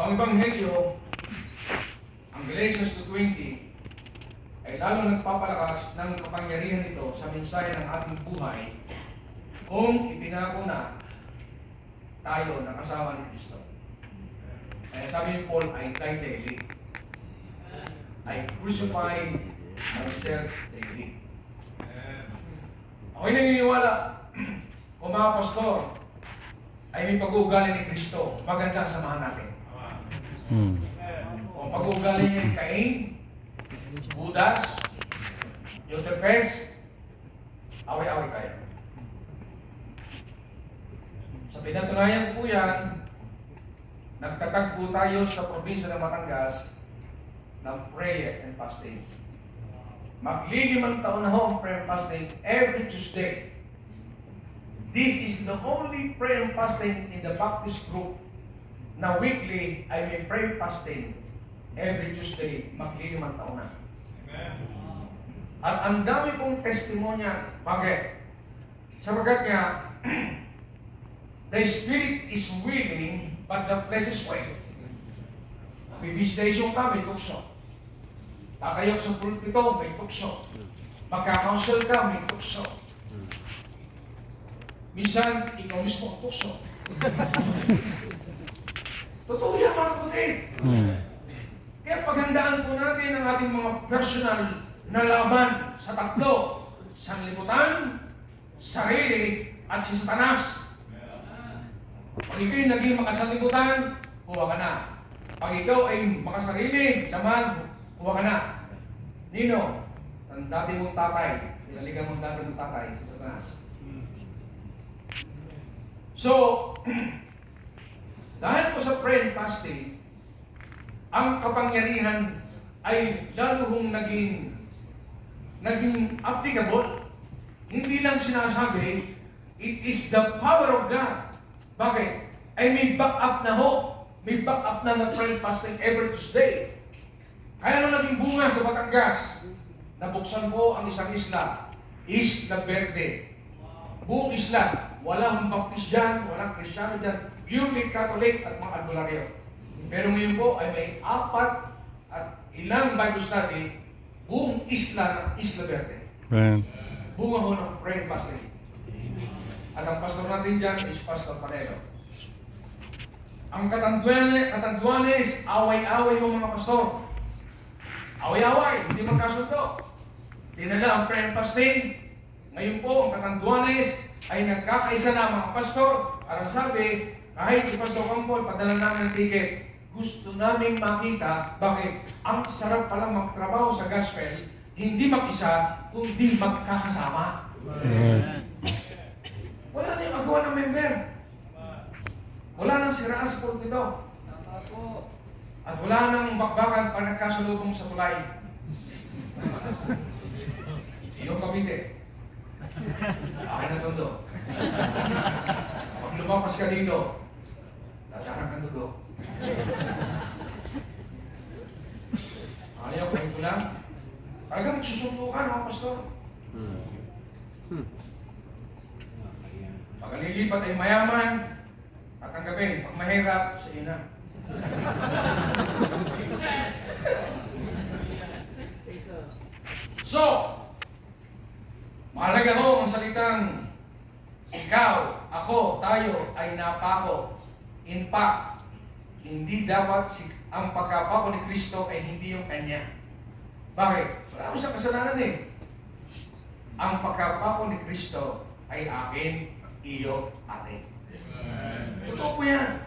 Ang Ebanghelyo, ang Galatians 2:20, ay lalo nagpapalakas ng kapangyarihan nito sa mensahe ng ating buhay kung ipinako na tayo na kasama ni Kristo. Kaya sabi ni Paul, I die daily. I crucify myself daily. Ako'y naniniwala kung mga pastor ay may pag-uugali ni Kristo, maganda ang samahan natin. Kung pag-uugali niya yung Cain, Judas, Euterpes, away-away tayo. Sa pinatunayan po yan, nagtatagpo tayo sa probinsya ng Batangas ng prayer and fasting. Maglilimang taon na ho ang prayer and fasting every Tuesday. This is the only prayer and fasting in the Baptist group na weekly ay may prayer fasting every Tuesday, maglilimang taon na. At ang dami pong testimonya. Bakit? Sabagat nga, the spirit is willing, but the flesh is weak. May visitation ka, may tukso. Tatayok sa pulpito, may tukso. Magka-counsel ka, may tukso. Minsan, ikaw mismo ang tukso. Totoo yan, mga kapatid. Kaya paghandaan po natin ang ating mga personal na laban sa tatlo, sanlibutan, sarili, at si Satanas. Pag ikaw'y naging makasanlibutan, kuha ka na. Pag ikaw ay makasarili, laman, kuha ka na. Nino, ang dati mong tatay, nilaligan mong dati mong tatay, si Satanas. So, dahil po sa prayer and fasting, ang kapangyarihan ay lalo hong naging applicable. Hindi lang sinasabi, it is the power of God. Bakit? Ay may back-up na ho. May back-up na ng prayer and fasting every Tuesday. Kaya nung naging bunga sa Batangas, nabuksan po ang isang isla, Isla Verde. Buong isla, walang Baptist dyan, walang Kristiyano dyan, purely Catholic at mga albularyo. Pero ngayon po ay may 4 at ilang Bible study, buong isla ng Isla Verde. Bunga ho ng prayer and fasting. At ang pastor natin dyan is Pastor Panelo. Ang katanduanes, away-away ho mga pastor. Away-away, hindi magkasundo. Dinala ang prayer and fasting. Ngayon po, ang katanduanes ay nagkakaisa na mga pastor. At ang sabi, kahit si Pastor Kampol, padala namin ng ticket, gusto namin makita bakit ang sarap palang magtrabaho sa gospel, hindi mag-isa, kundi magkakasama. Wala na yung agawa ng member. Wala nang siraan sa pulpito. At wala nang bakbakan pa nagkasalubong sa tulay. Iyong Cavite. Akin na tondo. Pag lumapas ka dito, tatarang ng dugo. Ayaw, kung ito lang. Talagang magsusuntukan, mga pastor. Pag ang lilipat ay mayaman, tatanggapin. Pag mahirap, sa iyo na. So, mahalaga ho ang salitang ikaw, ako, tayo ay napako. In fact, hindi dapat ang pagkapako ni Kristo ay hindi yung Kanya. Bakit? Wala mo sa kasalanan eh. Ang pagkapako ni Kristo ay akin, iyo, atin. Totoo po yan.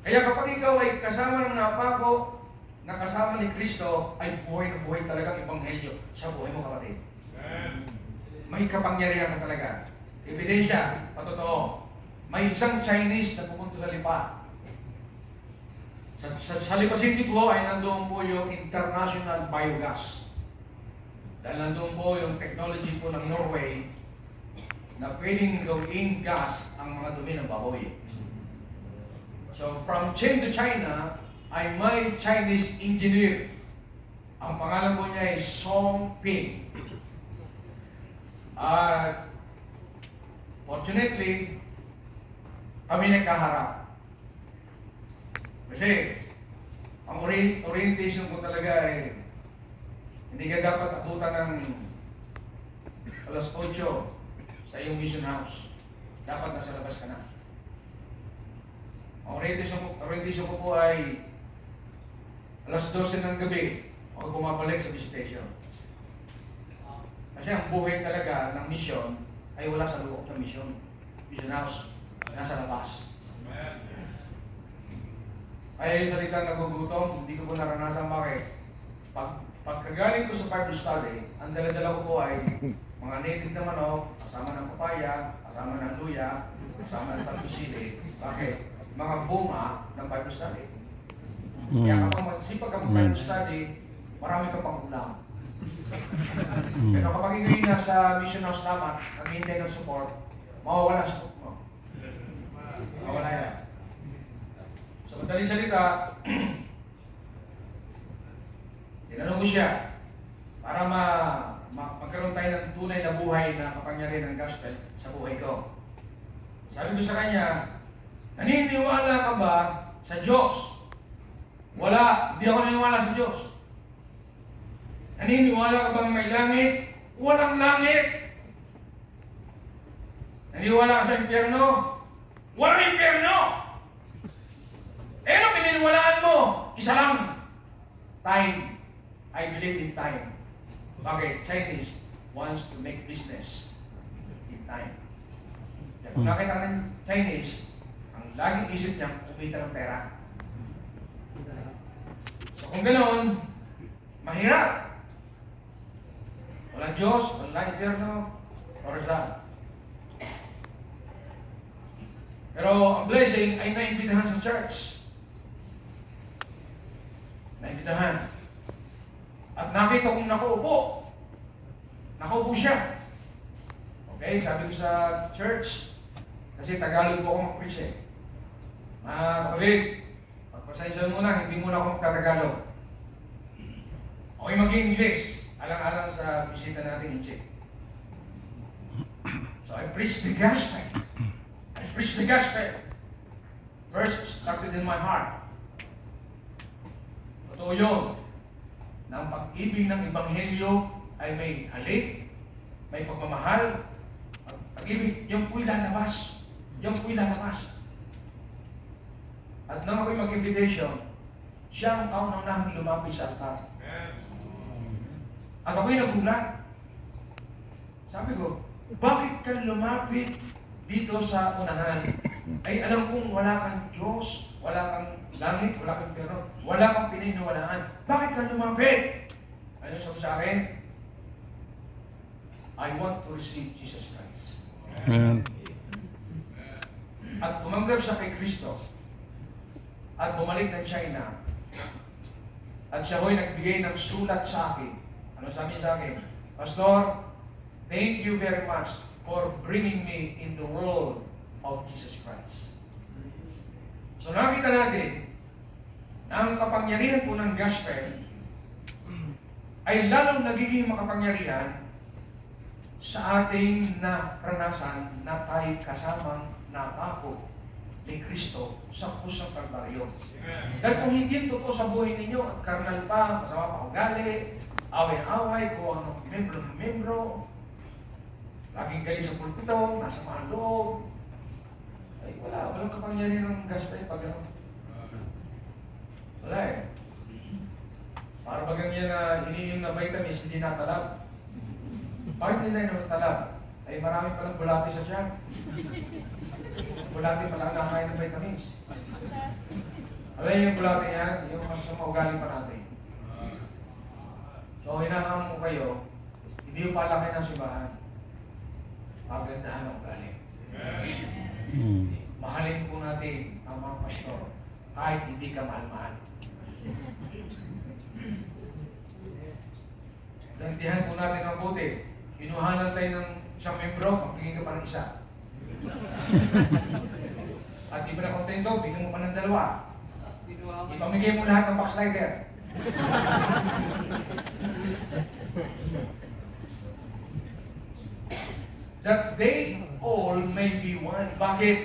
Kaya kapag ikaw ay kasama ng napako, na kasama ni Kristo, ay buhay na buhay talagang ebanghelyo sa buhay mo, kapatid. May kapangyarihan ka talaga. Ebidensya, patotoo. May isang Chinese na pupunta sa Lipa. Sa Lipa City po ay nandoon po yung international biogas. Dahil nandoon po yung technology po ng Norway na pwedeng gawing gas ang mga dumi ng baboy. So from China to China, ay may Chinese engineer. Ang pangalan po niya ay Song Ping. Fortunately, kami nagkaharap. Kasi, ang orientation ko talaga ay hindi ka dapat abutan ng alas 8 sa iyong mission house. Dapat nasa labas ka na. Ang orientation ko po ay alas 12 ng gabi ako bumabalik sa visitation. Kasi ang buhay talaga ng mission ay wala sa loob ng mission house, nasa labas. Ay yung salita nagugutom, hindi ko po naranasan. Bakit? Pagkagaling ko sa Bible study, ang dala-dala ko po ay mga native na manok, kasama ng papaya, kasama ng luya, kasama ng talpisili. Bakit? Mga bunga ng Bible study. Kaya kapag magsipag ka mag-Bible study, marami ka pang ulam. Pero kapag hindi nasa mission house naman, naghihintay ng support, mawawala sa support mo. Mawawala yan. So, madaling salita, tinanong mo siya para magkaroon tayo ng tunay na buhay na kapangyarihan ng gospel sa buhay ko. Sabi ko sa kanya, naniniwala ka ba sa Diyos? Wala, hindi ako naniniwala sa Diyos. Naniniwala ka bang may langit? Walang langit. Naniniwala ka sa impyerno? Walang impyerno. Eh, ano pininiwalaan mo? Isa lang. Time. I believe in time. Bakit? Chinese wants to make business in time. Kaya kung nakita ka ng Chinese, ang laging isip niya, kumita ng pera. So kung ganoon, mahirap. Walang Diyos, walang impyerno, or that. Pero ang blessing ay naimbitahan sa church. Naimbitahan. At nakita kong nakaupo. Nakaupo siya. Okay, sabi ko sa church, kasi Tagalog po ako mag-preach eh. Mga kapatid, pagpasensya muna, hindi muna ako magtatagalog. Okay, mag-English. Alang-alang sa bisita natin in Czech. So I preach the gospel. I preach the gospel. First, started in my heart. Totoo yun. Na ang pag-ibig ng Ebanghelyo ay may halik, may pagmamahal. Pag-ibig, yung po'y lalabas. Yung po'y lalabas. At nang ako'y mag-invitation, siya ang kaunang-unahang lumapit sa altar. At ako'y nagulat. Sabi ko, bakit ka lumapit dito sa unahan? Ay alam kong wala kang Diyos, wala kang langit, wala kang pero, wala kang pininiwalaan. Bakit ka lumapit? Ano sabi sa akin? I want to receive Jesus Christ. Amen. At tumanggap siya kay Kristo. At bumalik ng China. At siya ho'y nagbigay ng sulat sa akin. Ano sabi sa akin? Pastor, thank you very much for bringing me in the world of Jesus Christ. So nakita natin na ang kapangyarihan po ng gospel ay lalong nagiging makapangyarihan sa ating naranasan na tayo kasamang napako ni Kristo sa pusang Kalbaryo. Dahil kung hindi totoo sa buhay ninyo, at karnal pa, masama pa ugali, away-away, kung anong membro, laging galing sa pulpito, nasa mga loob, ay walang kapangyarihan ng gospel pag ano. Wala eh. Para bagang yan na iniinom na vitamins, hindi natalab. Bakit hindi na natalab? Ay marami palang bulati sa tiyan. Bulati pala ang nakain ng vitamins. Alam yung bulati yan, yung masasama ugali pa natin. So hinahang mo kayo, hindi yung palaki ng simbahan. Pagandahan ang ugali. Mahalin po natin ang mga pastor kahit hindi ka mahal-mahal. Gantihan po natin ang buti. Inuhanan tayo ng isang membro, magtingin ka pa ng isa. At di ba na kontento, bigyan mo pa ng dalawa. Ipamigay mo lahat ng backslider. That they all may be one. Bakit?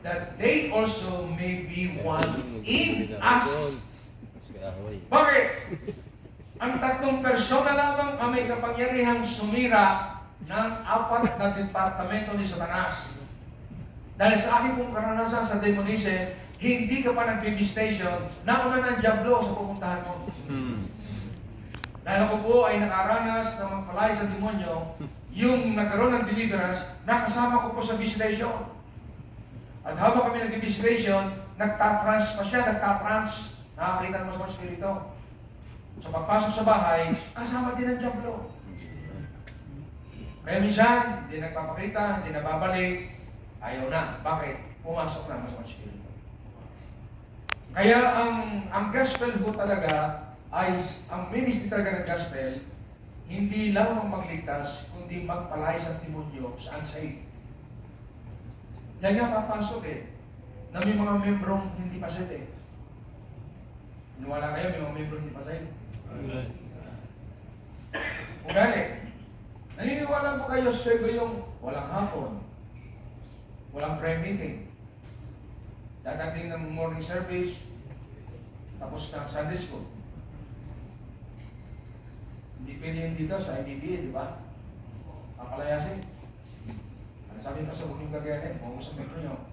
that they also may be one in us. Bakit? Ang tatlong persona lamang ang may kapangyarihang sumira ng apat na departamento ni Satanas. Dahil sa aking pong karanasan sa demonism, hindi ka pa nag-visitation, nauna ng Diablo sa pupuntahan mo. Dahil ako po ay nakaranas na magpalay sa demonyo, yung nagkaroon ng deliverance, nakasama ko po sa visitation. At habang kami nag-visitation, nagtatrans pa siya, nakakita mo sa mga spirito. Sa pagpasok sa bahay, kasama din ang Diablo. Kaya minsan, hindi nagpapakita, hindi nababalik, ayaw na. Bakit? Pumasok na mas mga spirito. Kaya ang gospel po talaga ay, ang ministry talaga ng gospel, hindi lang magligtas, kundi magpalay sa demonyo sa unsaved. Diyan nga papasok na may mga membrong hindi pa saved Niwala kayo, may mga membrong hindi pa saved? Ugali. Naniniwala po kayo sa yung walang hapon, walang prayer meeting, dadating ng morning service, tapos ng Sunday school. Hindi pwede yun dito sa IBBA, di ba? Papalayasin. Ano sabi pa sa buking kagayanin? Huwag mo sa metro nyo.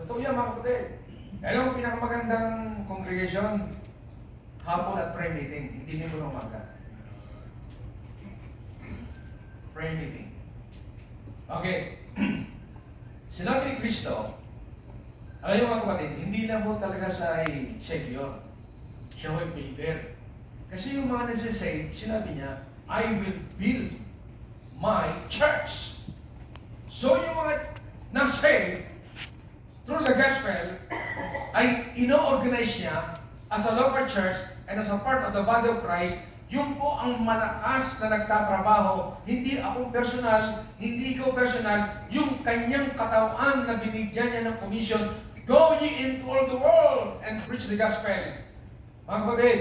Totoo yan mga kapatid. Alam mo pinakamagandang congregation, hapon at prayer meeting, hindi nito ng umaga. Prayer meeting. Okay. Sinabi ni Kristo, alam niyo mga kapatid, hindi na po talaga siya ay Savior. Siya ay believer. Kasi yung mga nagsasave, sinabi niya, I will build my church. So yung mga na-save through the gospel ay ino-organize niya as a local church and as a part of the body of Christ. Yung po ang malakas na nagtatrabaho, hindi ako personal, hindi ikaw personal, yung kanyang katawan na binigyan niya ng commission, go ye into all the world and preach the gospel. Mga kapatid,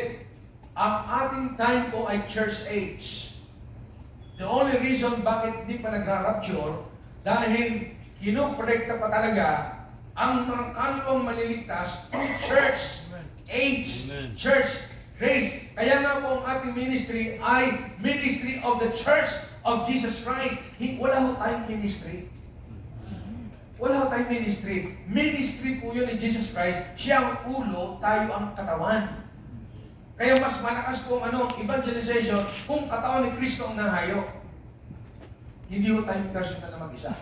ang ating time po ay church age. The only reason bakit hindi pa nagra-rapture, dahil kinopredikta pa talaga ang mga kaluluwang maliligtas through church age, church grace. Kaya nga po ang ating ministry ay ministry of the Church of Jesus Christ. Wala ho tayong ministry. Wala ho tayong ministry. Ministry po yun ni Jesus Christ. Siya ang ulo, tayo ang katawan. Kaya mas malakas po ang evangelization kung katawan ni Kristo ang nahayo. Hindi ho tayong personal na mag-isa.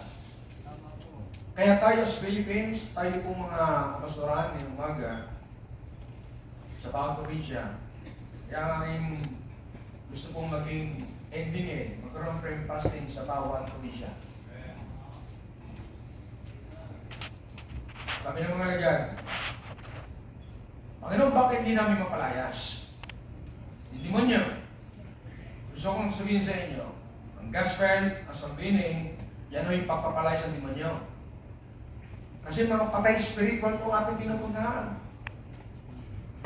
Kaya tayo sa Philippines, tayo po mga kapastoran ng umaga sa bawat probinsya. Kaya ngayon gusto pong maging ending magkaroon prayer fasting sa bawat probinsya. Sabi ng mga lagyan, Panginoon, bakit hindi namin mapalayas? Yung demonyo. Gusto kong sabihin sa inyo, ang gospel, ang salvining, yan ay papapalay sa demonyo. Kasi mga patay spiritual po ating pinupuntahan.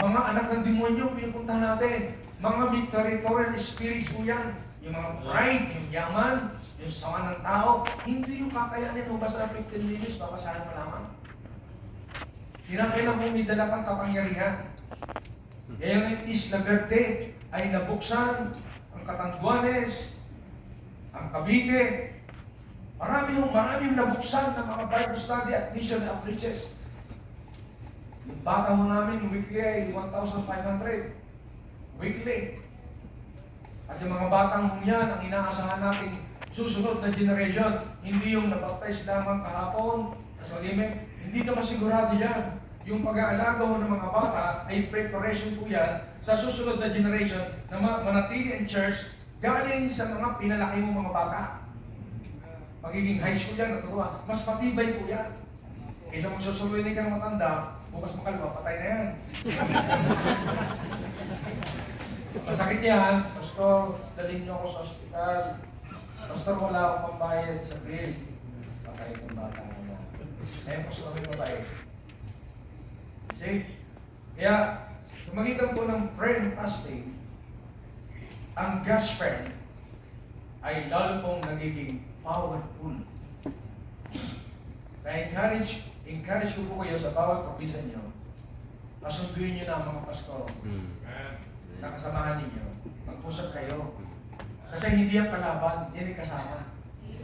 Mga anak ng demonyo pinupuntahan natin. Mga territorial spirits po yan. Yung mga pride, yung yaman, yung sama ng tao. Hindi yung kakayanin mo basta 15 minutes, babasahin mo lamang. Kinakailan mo may dala kang kapangyarihan. Kaya yung Isla Verde ay nabuksan, ang Catanduanes, ang Cavite. Marami yung nabuksan ng mga Bible study at mission outreaches. Yung bata mo namin, weekly ay 1,500. Weekly. At yung mga batang yan, ang inaasahan natin, susunod na generation, hindi yung nabaptize lamang kahapon, hindi ka masigurado yan. Yung pag-aalaga mo ng mga bata ay preparation po yan sa susunod na generation na manatili in church galing sa mga pinalaki mo mga bata. Magiging high school yan, naturuan. Mas matibay po yan. Kaysa magsusuloy ka ng matanda, bukas makalawa, patay na yan. Masakit yan, Pastor, dalhin niyo ako sa ospital. Pastor, wala akong pambayad sa bill. Patay itong bata mo na. Eh, Pastor, may patay. See? Kaya, sa magitan po ng prayer and fasting, ang gospel ay lalo pong nagiging powerful. Kaya encourage ko po kayo sa bawat kapisan nyo, pasunduin nyo na ang mga pastor na kasamahan ninyo. Mag-usap kayo. Kasi hindi ang kalaban, yan ay kasama.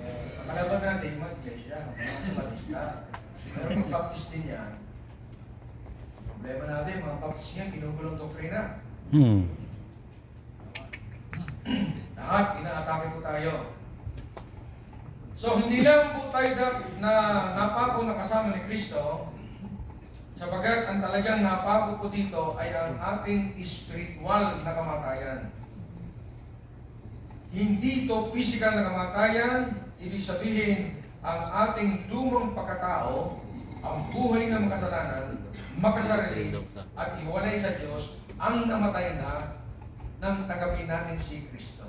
Ang kalaban natin, mga iglesia, mga batista. Pero kung baptist din yan, problema natin, mga baptist yan, kinugulong doktrina. Lahat, inaatake po tayo. So, hindi lang po tayo na napako na kasama ni Kristo, sapagat ang talagang napako po dito ay ang ating spiritual na kamatayan. Hindi ito physical na kamatayan, ibig sabihin, ang ating lumang pagkatao, ang buhay ng makasalanan, makasarili, at iwalay sa Diyos, ang namatay na nang tanggapin natin si Kristo.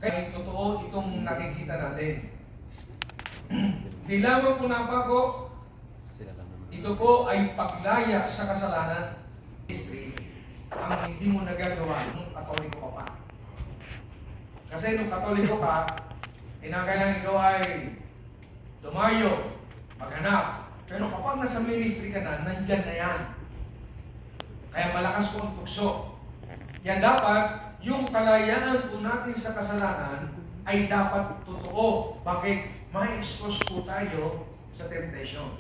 Kaya totoo itong nakikita natin. Di lamang po napako, ito po ay paglaya sa kasalanan. Ang hindi mo nagagawa nung Katoliko ka pa. Kasi nung Katoliko ka, kinakailangan ikaw ay lumayo, maghanap. Pero kapag nasa ministry ka na, nandyan na yan. Kaya malakas po ang tukso. Yan dapat, yung kalayaan po natin sa kasalanan ay dapat totoo. Bakit? Ma-expose po tayo sa temptation.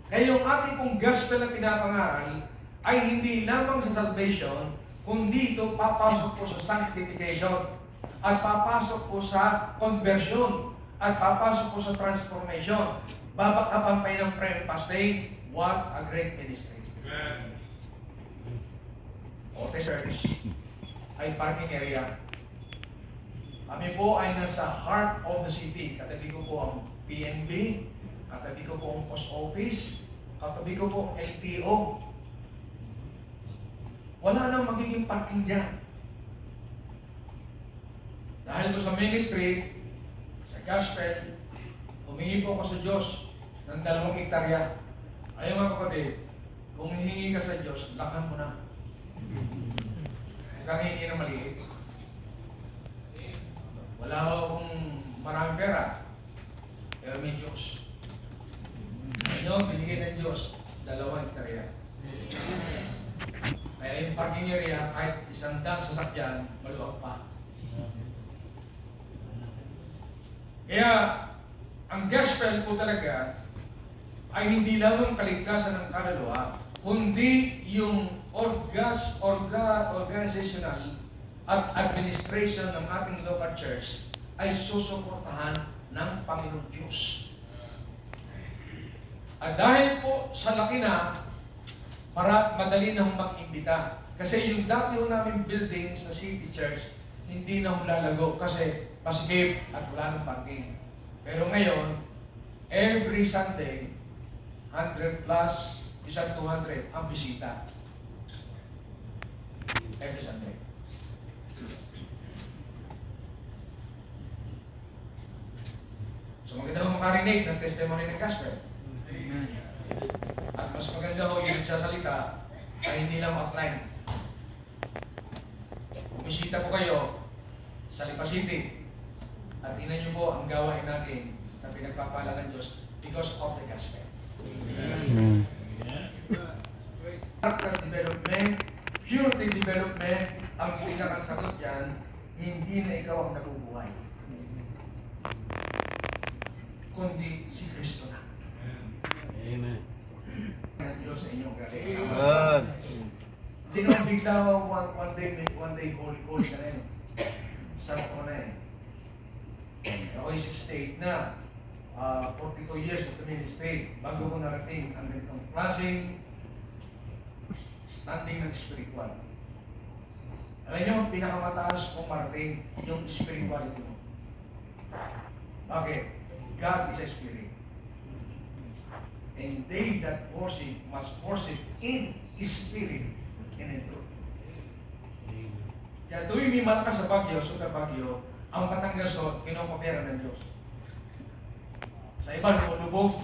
Kaya yung ating pong gospel na pinapangaral ay hindi lamang sa salvation, kundi ito papasok po sa sanctification, at papasok po sa conversion, at papasok po sa transformation. Babakapan pa ng prayer fasting. What a great ministry. O, service ay parking area. Kami po ay nasa heart of the city. Katabi ko po ang PNB, katabi ko po ang post office, katabi ko po ang LTO. Wala nang magiging parking dyan. Dahil po sa ministry, sa gospel, humingi po ako sa Diyos ng 2 hektarya. Ayaw mga kapatid, kung hihingi ka sa Diyos, lakan mo na. Huwag kang hihingi na maliit. Wala akong maraming pera, pero may Diyos. Ngayon, binigay ng Diyos, 2 hektarya. Kaya yung parking area, kahit 100 sasakyan, maluwag pa. Kaya, ang gospel po talaga ay hindi lamang kaligtasan ng kaluluwa, kundi yung organizational at administration ng ating local church ay susuportahan ng Panginoon Diyos. At dahil po sa laki na, para madali na mag-imbita. Kasi yung dati namin building sa City Church, hindi na lalago kasi paskip at wala ng parking. Pero ngayon, every Sunday, 100 plus, isang 200 ang bisita. Every Sunday. So maganda ho makarinig ng testimony ng gospel. At mas maganda ho yung nagsasalita ay hindi lang offline. Bumisita po kayo sa Lipa City at tingnan niyo po ang gawain natin na pinagpapala ng Diyos because of the gospel. Character development, purity development, ang pinakasagot yan, hindi na ikaw ang nabubuhay, kundi si Kristo na. Amen. Ang Diyos sa inyong galing. Hindi naman bigla one day holy ka na yun. Sarap ko na eh. Ako yung 68 na. 42 years sa ministry. Bago ko narating ang ganitong klaseng standing ng spiritual. Alam niyo, ang pinakamataas kong marating yung spirituality mo. Bakit? God is a spirit. And they that worship must worship in spirit and in truth. Kaya tuwing may malakas sa bagyo, super bagyo, ang Batanggasot, kinokopera ng Diyos. Sa iba, lumulubog.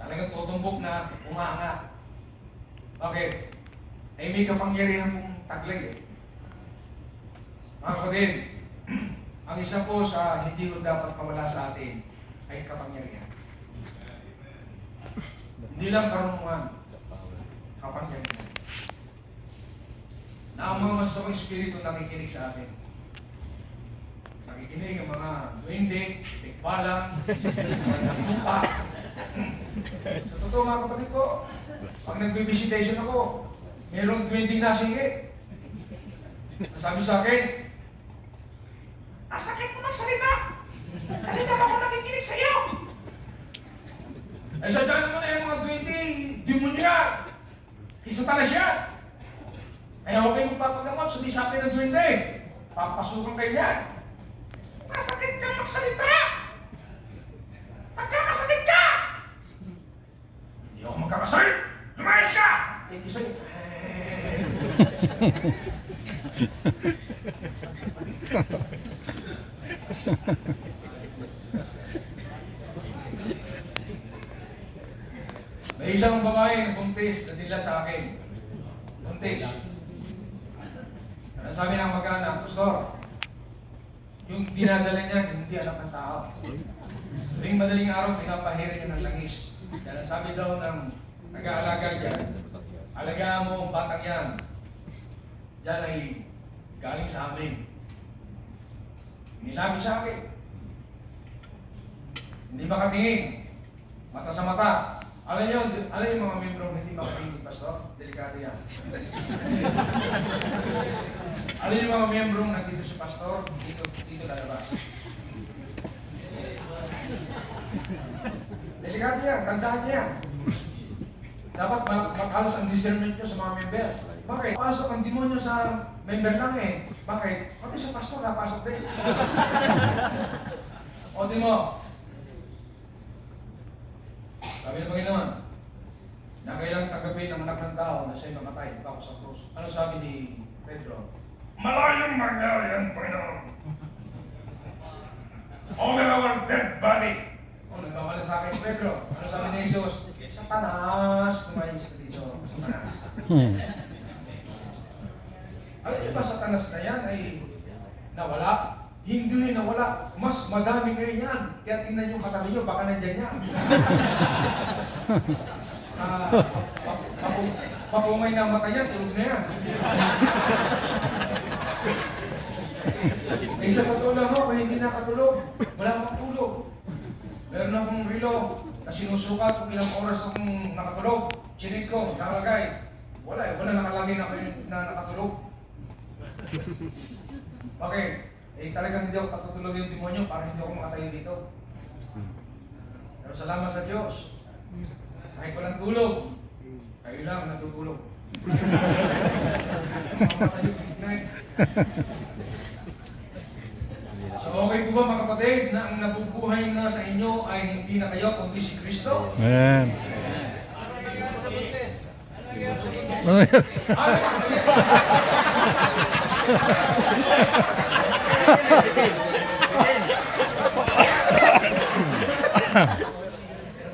Talagang tutumbok na umaangat. Bakit? Ay may kapangyarihan pong taglay eh. Mga kapatid, ang isa po sa hindi ko dapat mawala sa atin ay kapangyarihan. Hindi lang karunungan, kapangyarihan. Na ang mga masamang espiritu nakikinig sa atin. Nakikinig ang mga duwende, tikbalang, mga lupa. Sa totoo mga kapatid ko, pag nag-visitation ako, mayroong duwending nasingit. Sabi sa akin, sakit mo magsalita! Kanina ba ako nakikinig sa iyo? Ay sadya naman na yung mga duwende, demonya, Satanas yan. Ay okay mo papagamot, sumisabi ng duwende, papasukan kayo yan. Masakit kang magsalita! Magkakasakit ka! Hindi ako magkakasalit! Lumayas ka! Thank you sa'yo. May isang babae na buntis na dila sa akin. Buntis. Ano sabi ng mag-anak, Pastor, yung dinadala niya, hindi anak ng tao. Tuwing madaling araw, pinapahira niya ng langis. Dahil sabi daw ng nag-aalaga dyan, alagaan mo ang batang yan. Yan ay galing sa amin. Nilabi sa akin. Hindi makatingin. Mata sa mata. Alam niyo yung mga membro hindi makatingin, Pastor? Delikado yan. Alam yung mga membro nandito si Pastor, dito lalabas. Delikado yan, kandahan niya yan. Dapat makalas ang discernment nyo sa mga member. Bakit? Pasok ang demonyo sa member lang eh. Bakit? Pati sa pastor napasok din. O di mo, sabi ng Panginoon, na kailang tagapin ang anak ng tao na siya'y mamatay bago sa krus. Ano sabi ni Pedro? Malayong mangyari yan, Panginoon. Over our dead body. O, nagmamala sa akin si Pedro. Ano sabi ni Jesus? Satanas, kumayos ka dito. Satanas. Alam niyo ba Satanas na yan ay nawala? Hindi nawala. Mas madami ngayon yan. Kaya tingnan yung katabi nyo, baka nandyan yan. Papungay na mata niya, tulog na yan. Eh sa totoo lang ako, kaya hindi nakatulog. Wala akong tulog. Meron akong relo na sinusukat kung ilang oras akong nakatulog. Chinik ko, nakalagay. Wala nakalagay na nakatulog. Okay. Eh talagang hindi ako katutulog yung demonyo para hindi ako makatayo dito. Pero salamat sa Diyos. Kahit walang tulog, kayo lang natutulog. So okay po ba mga kapatid na ang nabubuhay na sa inyo ay hindi na kayo kundi si Kristo? Amen. Pero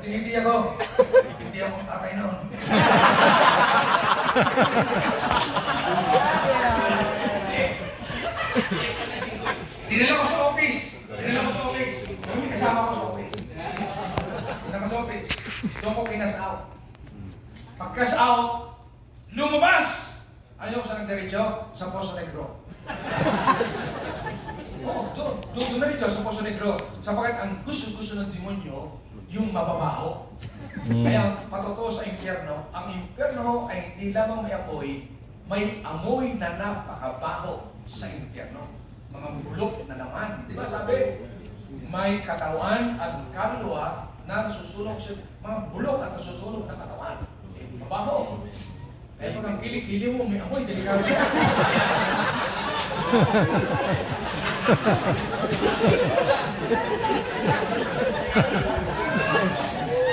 tiniti ako. Hindi ako tatay noon. Dinala ko sa office. May kasama ko sa office. Dinala ko sa office. Doon ko kinas out. Pag-cash out, lumabas! Ayaw ko sa nagdiretso? Sa Poso Negro. Doon na dito sa Poso Negro. Sapagkat ang gusto ng demonyo, yung mababaho. Kaya patotoo sa impyerno, ang impyerno ay hindi lamang may apoy, may amoy na napakabaho sa impyerno. Mga bulok na naman. Di ba sabi? May katawan at kaluluwa na nasusunog sa mga bulok at nasusunog na katawan. Mabaho. Kaya pag ang kilikili mo, may amoy, delikado yan.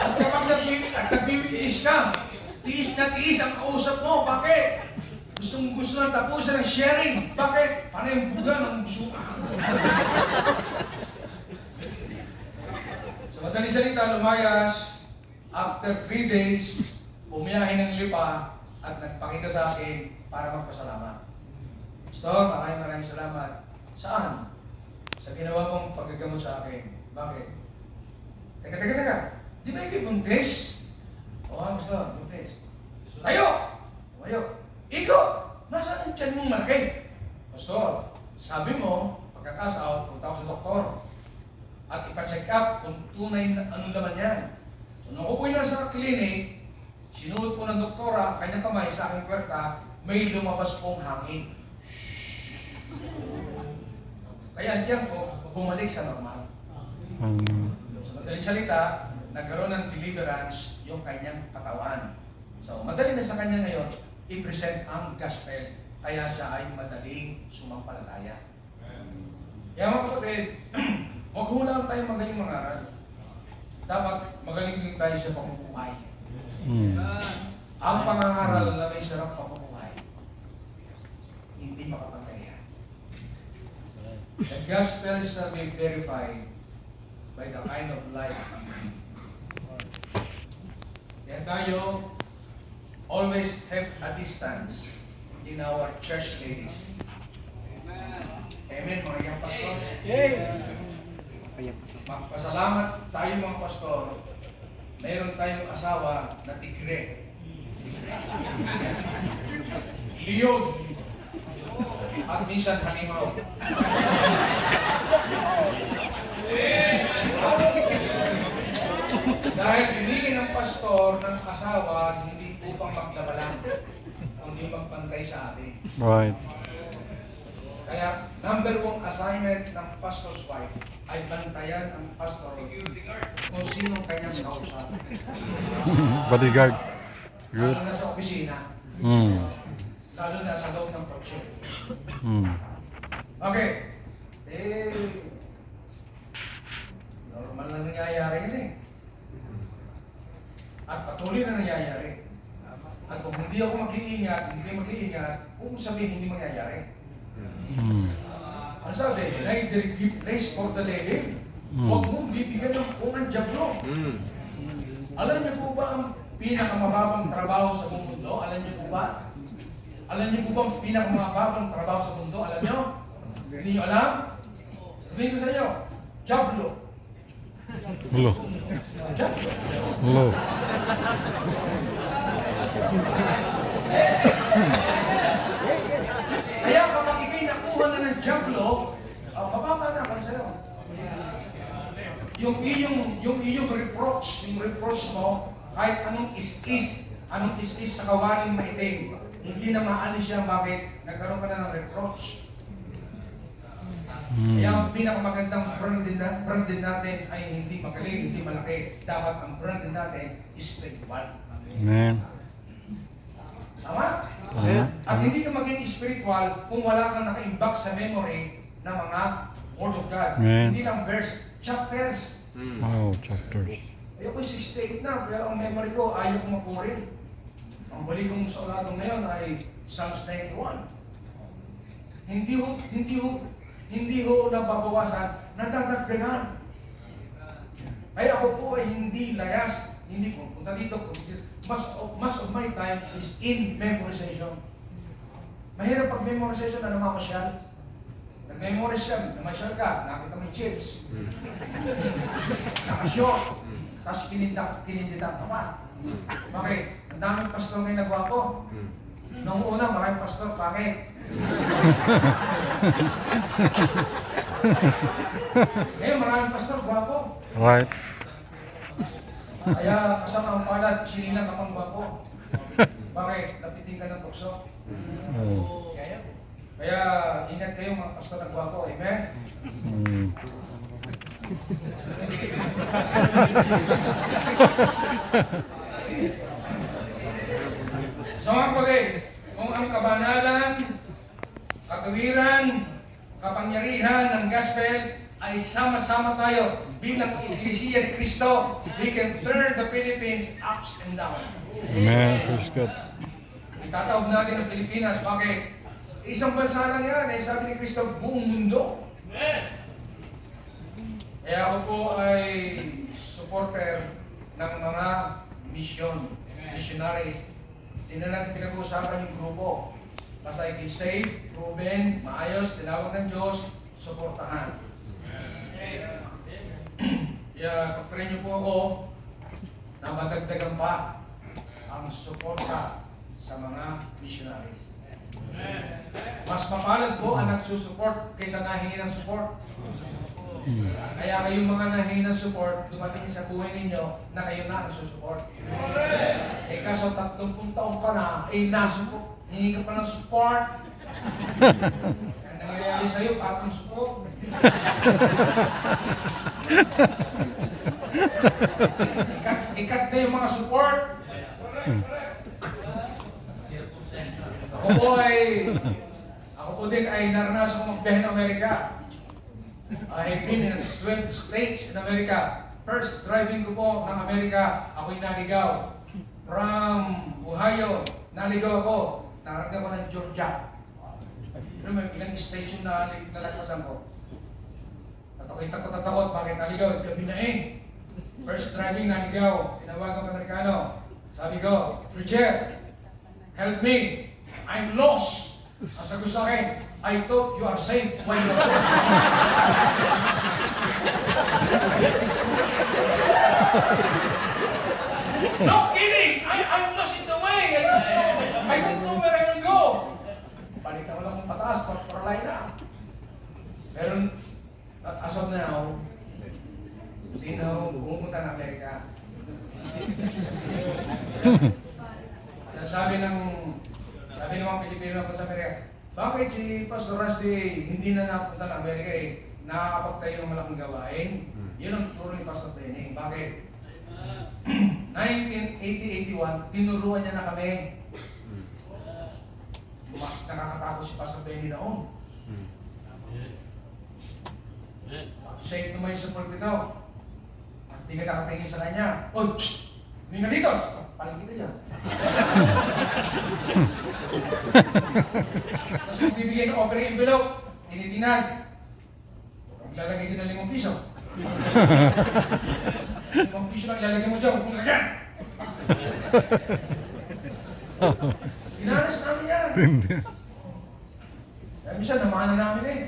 At kapag nagbiwis ka, tiis na tiis ang kausap mo. Bakit? Gusto na tapusan ng sharing. Bakit? Paano yung buga ng busuka? Sa madaling salita, lumayas, after 3 days, bumiyahe ng lipa at nagpakita sa akin para magpasalamat. Pastor, maraming salamat. Saan? Sa ginawa mong paggagamot sa akin. Bakit? Teka. Di ba ikaw buntis? Oo, pastor, buntis. Tayo! Ikaw! Nasaan ang tiyan mong malaki? Pastor, sabi mo, pagkakasaw, punta ako sa doktor. At ipacheck up kung tunay na anong laman yan. So, nung upoy na sa clinic, sinuot po ng doktora, kanyang kamay sa aking kwerta, may lumabas pong hangin. Kaya ang tiyan ko, bumalik sa normal. Sa madaling salita, nagkaroon ng deliverance yung kanyang katawan. So, madali na sa kanya ngayon, i-present ang gospel, kaya siya ay madaling sumampalataya. Kaya mga kapatid, huwag ho lang tayo magaling mangaral. Dapat magaling din tayo sa pamumuhay. Ang pangangaral na may sarap pamumuhay, hindi makapagkaya. The gospel shall be verified by the kind of life we live. Kaya tayo always have a distance in our church ladies. Amen, mga iyang pastor. Magpasalamat tayo mga pastor. Mayroon tayong asawa na tigre. Liyod. At minsan halimaw. Dahil binigyan ng pastor ng asawa, hindi upang maglabalang, kundi magpantay sa atin. Right. Kaya, number one assignment ng pastor's wife ay bantayan ang pastor kung sinong kanyang kausap. Bodyguard. Good. Lalo na sa opisina. Lalo na sa loob ng project. Okay. Normal na nangyayari yun eh. At patuloy na nangyayari. At kung hindi ako mag-iingat, kung sabihin hindi mangyayari. Ano sabi? Neither give place for the devil. Huwag mong bibigyan ng unang jablo. Alam niyo po ba ang pinakamababang trabaho sa mundo? Alam niyo po ba? Alam niyo po ba ang pinakamababang trabaho sa mundo? Alam niyo? Hindi niyo alam? Sabihin ko sa inyo, jablo. Hello. Jablo. Hello. Kaya kapag ikay nakuha na ng jablo, bababa na ako sa'yo. Yung iyong reproach mo, kahit anong is-is sa kawaling maitim, hindi na maalis siya. Bakit? Nagkaroon ka na ng reproach. Kaya ang pinakamagandang branded natin ay hindi magaling, hindi malaki. Dapat ang branded natin is spiritual. Amen. Tama? At hindi ka maging spiritual kung wala kang nakaimbak sa memory ng mga Word of God. Amen. Hindi lang verse, chapters. Wow, chapters. Ayoko 68 na, pero ang memory ko ayaw ko mapurin. Ang balik kong sa ulatong ngayon ay Psalms 91. Hindi ho nababawasan, nadadagdagan. Kaya ako po ay hindi layas, hindi po punta dito. Much of my time is in memorization. Mahirap pag memorization na namamasyal. Nag-memorize siya, namasyal ka, nakita mo yung chips. Nakashort. Tapos kininditan ka pa. Bakit? Ang daming pastor ngayon nagwapo. Noong una, maraming pastor, pangit. Ngayon, maraming pastor, gwapo. Right. Kaya kasama ang palad, sinilang ka pang gwapo. Bakit? Napiting ka ng tukso. Kaya ingat kayo mga pastor na gwapo. Amen? So mga kapatid, kung ang kabanalan, kagawiran, kapangyarihan ng gospel ay sama-sama tayo bilang Iglesia ni Cristo, we can turn the Philippines ups and down. Amen. Praise God. Itatawag natin ang Pilipinas. Bakit? Isang bansa lang yan. Eh, sabi ni Cristo, buong mundo. Kaya ako po ay supporter ng mga missionaries. Hindi na natin pinag-uusapan yung grupo. Basta i-save, proven, maayos, tinawag ng Diyos, suportahan. Kaya pag-pray niyo po ako na madagdagan pa ang suporta sa mga missionaries. Mas mapalad po ang nagsusupport kaysa nahingi ng support. Kaya kayong mga nahingi ng support, dumating sa buhay ninyo na kayo na nagsusupport. Eh kaso 30 taon ka na, nasupport, hingi ka pa ng support. Ang nangyayari sa'yo, parang support. Ikat na yung mga support. Ako po din ay naranasan kong magbiyahe ng Amerika. I have been in 20 states in America. First driving ko po ng Amerika, ako'y naligaw. From Ohio, naligaw ako. Naragaw ko ng Georgia. Pero may ilang station na nalagpasan ko. At ako'y takot-takot, bakit naligaw? Gabi na eh. First driving, naligaw. Tinawagan ko Amerikano. Sabi ko, Preacher, help me. I'm lost. Ang sagot sa akin, I thought you are saved when you are lost. No kidding! I'm lost in the way. I don't know where I will go. Balikan ko lang kung pataas, Carolina. Pero as of now, hindi na ako pumunta ng Amerika. Sabi ng mga Pilipino po sa Amerika, bakit si Pastor Rusty hindi na napunta ng Amerika nakakapagtayo ng malaking gawain? Yun ang turo ni Pastor Benny. Bakit? 1980-81, tinuruan niya na kami. Mas nakakatakot si Pastor Benny noon. Shake naman yung support ito. At di ka nakatingin sa kanya. Oh, hindi ka dito! Paling kita dyan. Tapos kung bibigyan ng offering envelope, tinitinan. Maglalagay dyan ng 5 piso. 5 piso lang ilalagay mo dyan, huwag mong lagyan. Inanas namin yan. Kaya minsan, namana namin eh.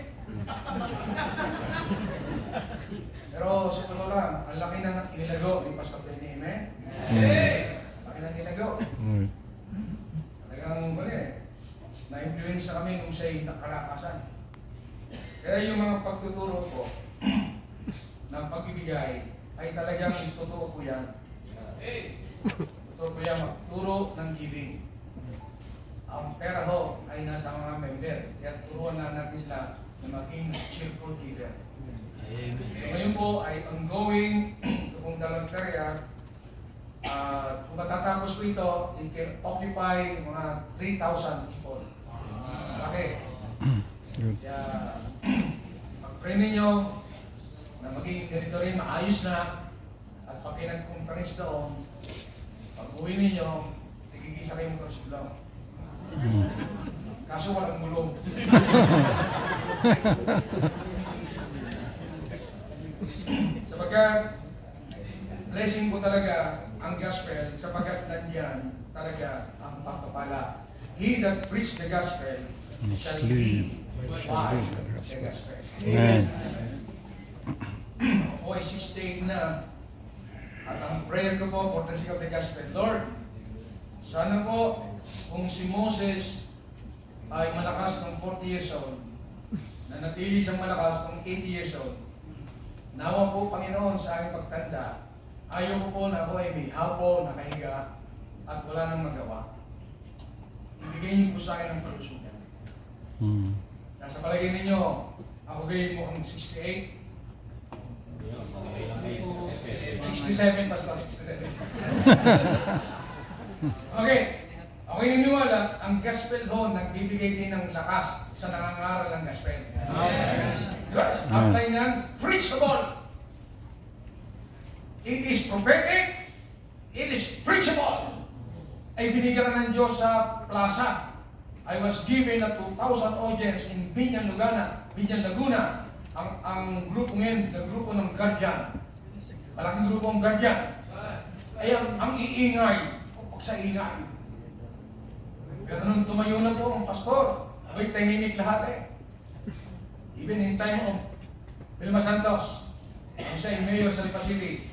Pero sa totoo lang, ang laki na inilago ni Pastor Benny, amen? Laki na nilago. Talagang na-influence na kami nung siya'y nakalakasan. Kaya yung mga pagtuturo ko ng pagbibigay ay talagang totoo po yan. Totoo po yan, magturo ng giving. Ang pera ho ay nasa mga member. Kaya turuan na natin sila na maging cheerful giver. So ngayon po ay ongoing itong dalawang karya. Kung matatapos po ito, it can occupy mga 3,000 people. Bakit? Kaya pag-pray ninyo na maging ganito rin maayos na at pag nag-conference doon, pag-uwi ninyo, tigigisa kayong kursulo. Kaso walang gulong. Sapagkat blessing po talaga ang gospel sapagkat nandiyan talaga ang pagpapala. He that preach the gospel shall be by the gospel. Amen. O ay 68 na. At ang prayer ko po for the sake of the gospel, Lord, sana po kung si Moses ay malakas ng 40 years old, na natili siyang malakas ng 80 years old, nawa po, Panginoon, sa aking pagtanda, ayaw ko po na ako ay may hapo, nakahiga, at wala nang magawa. Ibigay niyo po sa akin ang kalusugan. Nasa palagay ninyo, ako gayon mo ang 68, 67, Pastor, 67. Okay, ako'y niniwala, ang gospel ho, nagbibigay din ng lakas sa nangangaral ng gospel. Amen. Yes, apply niyan, preachable. It is prophetic, it is preachable. Ay binigyan ng Diyos sa plaza. I was given a 2,000 audience in Binyan, Laguna. Ang grupo ngayon, ang grupo ng Guardian. Malaking grupo ng Guardian. Ay ang iingay, sa ingay. Pero nung tumayo na po ang pastor, ako'y tahimik lahat eh. Even in time of Vilma Santos, Ang siya ay mayor sa Lipa City.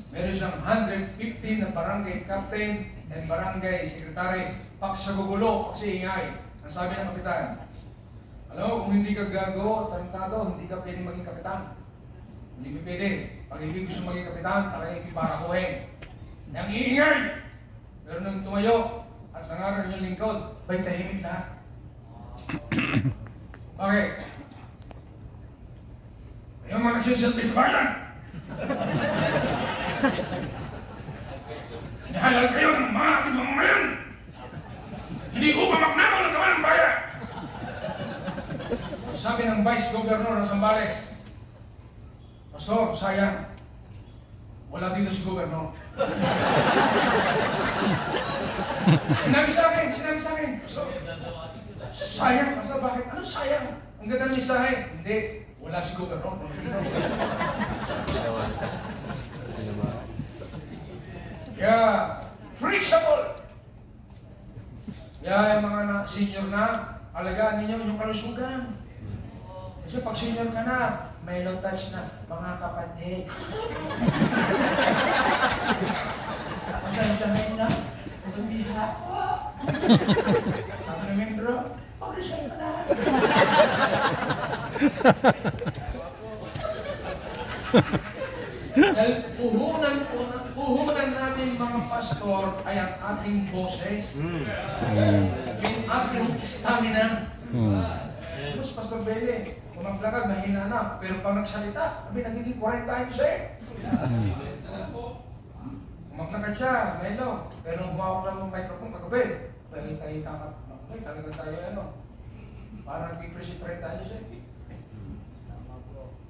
Meron siyang 150 na barangay captain and barangay secretary. Pak sa gugulo, pak sa ingay. Ang sabi ng kapitan, alam mo, kung hindi ka gago, tarantado, hindi ka pwedeng maging kapitan. Hindi ka pwede. Pag hindi gusto maging kapitan, talagang ikiparakuhin. Ang iingay! Pero nung tumayo at nangaral yung lingkod, ba'y tahimik lahat? Bakit? Ayaw mga nagsisilbi sa bayan! Hinahalal kayo ng mga ating mamamayan! Hindi upang magnakaw ng kawan ng bayan! Sabi ng Vice Governor ng Zambales, Pastor, sayang, wala dito si Governor. Sinabi sa akin, Pastor, sayang, Pastor, bakit? Ano sayang? Ang ganda ng mensahe. Hindi, wala si Governor. Yeah, preachable. Yeah, yung mga senior na, alagaan ninyo yung kalusugan. Kasi pag senior ka na, may low touch na, mga kapatid. Pasensya ngayon na, lumiha ko. Sabi ng membro, pag-resign ka na. Dahil puhunan natin mga pastor ay ang ating boses. Yung ating stamina. Tapos Pastor Bele, kung maglakad, mahina na. Pero pag nagsalita, sabi, nagiging 40 times eh. Kung maglakad siya, melo. Pero nung humawak lang ng microphone kagabi, tahita ka. Okay, talaga tayo ano. Parang nag-present 30 times eh.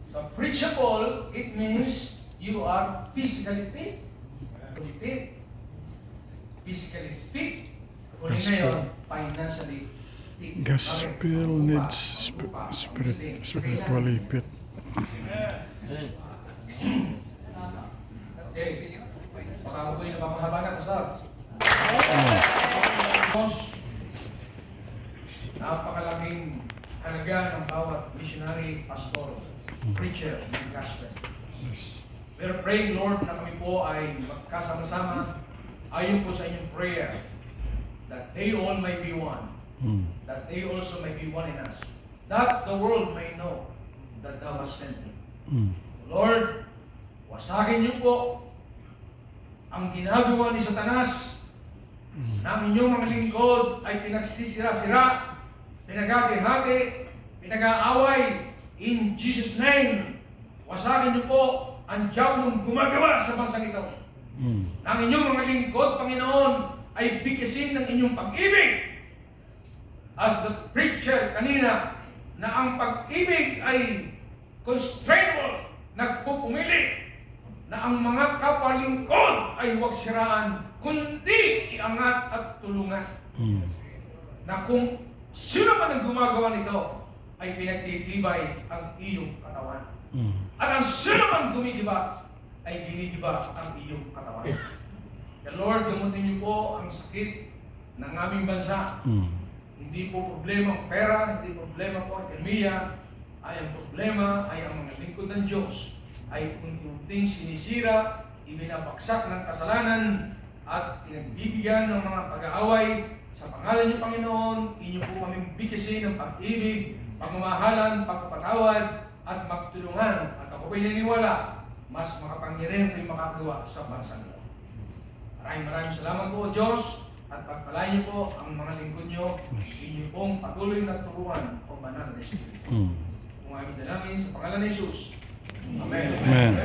So preachable, it means you are physically fit. Physically fit. Uli ngayon, financially fit. Gospel needs spiritually fit. Okay. Baka ako yung napapahaba na, Pastor. Napakalaking halaga ng bawat missionary, pastor, preacher, ng gospel. We're praying, Lord, na kami po ay magkasama-sama ayon po sa inyong prayer that they all may be one, that they also may be one in us, that the world may know that Thou hast sent me. Lord, wasagin niyo po ang ginagawa ni Satanas na ang inyong mga lingkod ay pinagsisira-sira, pinagagihati, pinag-aaway. In Jesus' name, wasagin niyo po ang diablong gumagawa sa bansang ito. Na ang inyong mga lingkod, Panginoon, ay bigkasin ng inyong pag-ibig. As the preacher kanina, na ang pag-ibig ay constrainable, nagpupumili, na ang mga kapalingkod ay huwag siraan, kundi iangat at tulungan. Na kung sino man ang gumagawa nito, ay pinagtitibay ang iyong katawan. At ang sino man gumigiba, ay ginigiba ang iyong katawan. Kaya Lord, gamutin niyo po ang sakit ng aming bansa. Hindi po problema ang pera, hindi problema po ang ekonomiya, ay ang problema ay ang mga lingkod ng Diyos ay unti-unting sinisira, ibinabagsak ng kasalanan at pinagbibigyan ng mga pag-aaway. Sa pangalan niyo, Panginoon, inyo po kaming bigkasin ng pag-ibig, pagmamahalan, pagpapatawad at magtulungan. At ako po'y naniniwala, mas makapangyarihan kayo makagawa sa bansa niyo. Maraming salamat po, Diyos, at pagpalain niyo po ang mga lingkod niyo, inyo pong patuloy na turuan o banal na Espiritu. Kung aming dalangin sa pangalan ni Jesus. Amen. Amen.